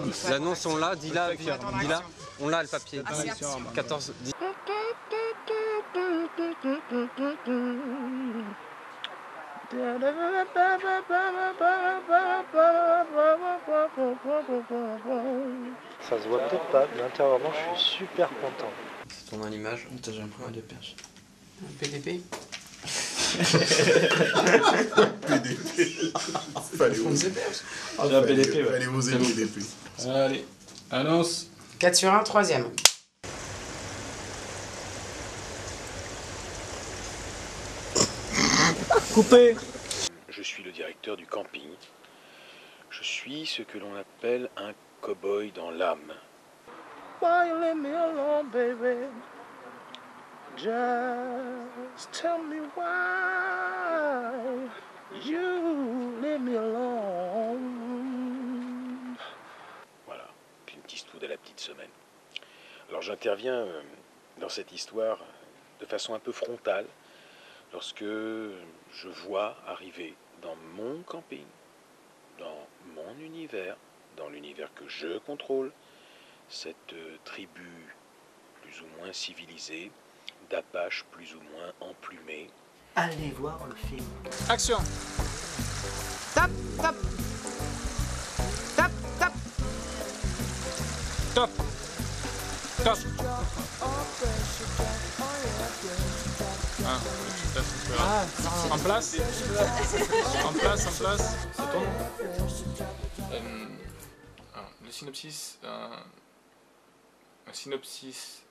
Les annonces sont là, dis-la, dis-la. On l'a le papier. 14, 10. Ça se voit peut-être pas, mais intérieurement je suis super content. C'est ton l'image. Attends, j'ai un problème de perche. Un PDP. PDP. Fallait oser. J'ai un PDP, ouais. Fallait oser PDP. Allez, annonce. 4 sur 1, 3ème. Coupé. Je suis le directeur du camping. Je suis ce que l'on appelle un cow-boy dans l'âme. Why you leave me alone, baby? Just tell me why you leave me alone. Voilà, Clint Eastwood à la petite semaine. Alors j'interviens dans cette histoire de façon un peu frontale lorsque je vois arriver dans mon camping, dans mon univers, dans l'univers que je contrôle, cette tribu plus ou moins civilisée, d'Apaches plus ou moins emplumés. Allez voir le film. Action. Tap, tap. Tap, tap. Top. Top. En place. En place, en place. Ça tourne. Le synopsis. Un synopsis.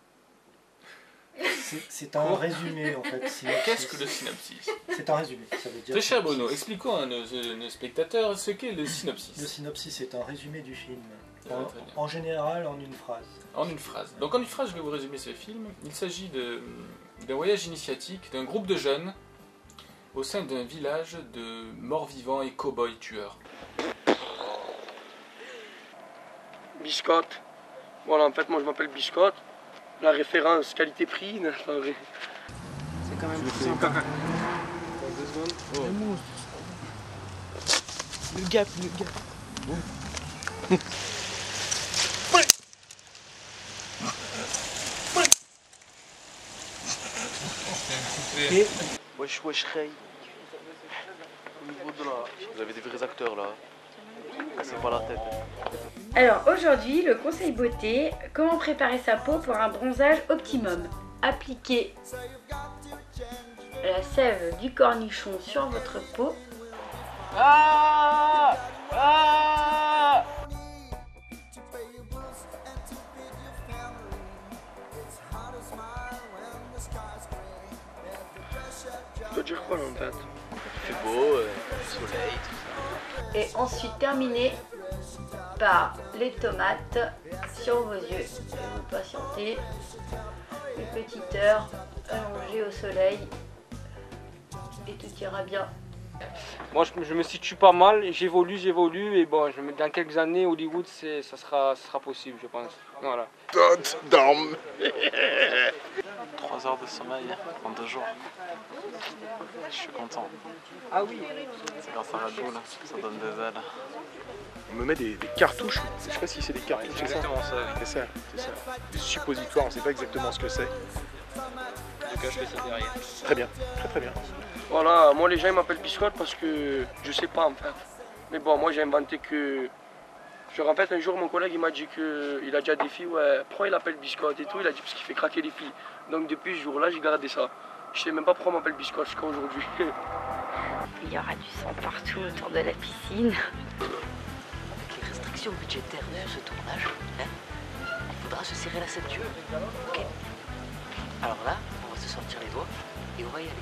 C'est un résumé en fait. Qu'est-ce que le synopsis? C'est un résumé. Ça veut dire. Très cher Bruno, expliquons à nos spectateurs ce qu'est le synopsis. Le synopsis est un résumé du film. Très bien. En général, en une phrase. En une phrase. Donc en une phrase, je vais vous résumer ce film. Il s'agit d'un voyage initiatique d'un groupe de jeunes au sein d'un village de morts-vivants et cow-boys tueurs. Biscotte. Voilà, en fait, moi je m'appelle Biscotte. La référence qualité-prix. C'est quand même plus sympa. Le monstre. Le gap. Wesh Ray. Au niveau de là, vous avez des vrais acteurs là. Cassez pas la tête. Alors aujourd'hui, le conseil beauté, comment préparer sa peau pour un bronzage optimum. Appliquez la sève du cornichon sur votre peau. Tu dois dire quoi là en fait? Il fait beau, soleil, tout ça. Et ensuite terminez par les tomates sur vos yeux. Et vous patientez une petite heure allongée au soleil et tout ira bien. Moi je me situe pas mal, j'évolue et bon, dans quelques années Hollywood ça sera possible je pense. Voilà. 3 heures de sommeil en 2 jours. Je suis content. Ah oui. C'est grâce à Red Bull, ça donne des ailes. On me met des cartouches, je sais pas si c'est des cartouches, C'est exactement ça. c'est ça. Des suppositoires, on sait pas exactement ce que c'est. Je cache le site derrière. Très bien, très bien. Voilà, moi les gens ils m'appellent Biscotte parce que je sais pas en fait. Mais bon, moi j'ai inventé que... Genre en fait un jour mon collègue il m'a dit qu'il a déjà des filles, ouais, pourquoi il appelle Biscotte et tout, il a dit parce qu'il fait craquer les filles. Donc depuis ce jour-là j'ai gardé ça. Je sais même pas pourquoi on m'appelle Biscotte jusqu'à aujourd'hui. Il y aura du sang partout autour de la piscine. Avec les restrictions budgétaires de ce tournage, il faudra se serrer la ceinture. Ok. Alors là, on va se sortir les doigts et on va y aller.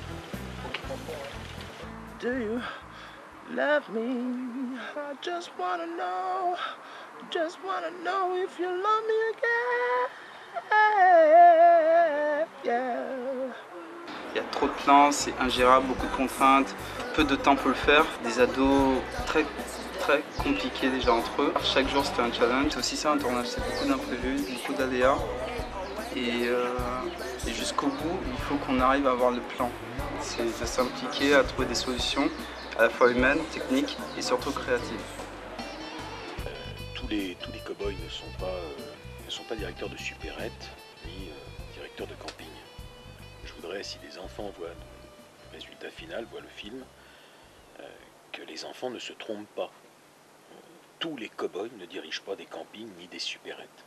Ok. Do you love me? I just wanna know if you love me again. Yeah. Il y a trop de plans, c'est ingérable, beaucoup de contraintes, peu de temps pour le faire. Des ados très compliqués déjà entre eux. Chaque jour c'était un challenge. C'est aussi ça un tournage, c'est beaucoup d'imprévus, beaucoup d'aléas. Et jusqu'au bout, il faut qu'on arrive à avoir le plan. C'est de s'impliquer, à trouver des solutions, à la fois humaines, techniques et surtout créatives. Tout tous les cow-boys ne sont pas directeurs de supérette ni directeurs de camping. Je voudrais, si les enfants voient le résultat final, voient le film, que les enfants ne se trompent pas. Tous les cow-boys ne dirigent pas des campings ni des supérettes.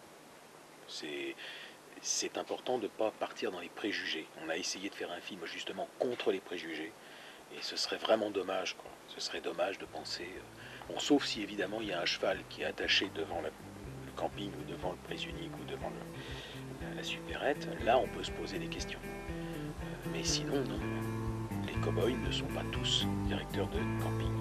C'est important de ne pas partir dans les préjugés. On a essayé de faire un film justement contre les préjugés, et ce serait vraiment dommage, quoi. Ce serait dommage de penser... Bon, sauf si évidemment il y a un cheval qui est attaché devant le camping, ou devant le prés unique, ou devant la supérette, là on peut se poser des questions. Mais sinon, non. Les cow-boys ne sont pas tous directeurs de camping.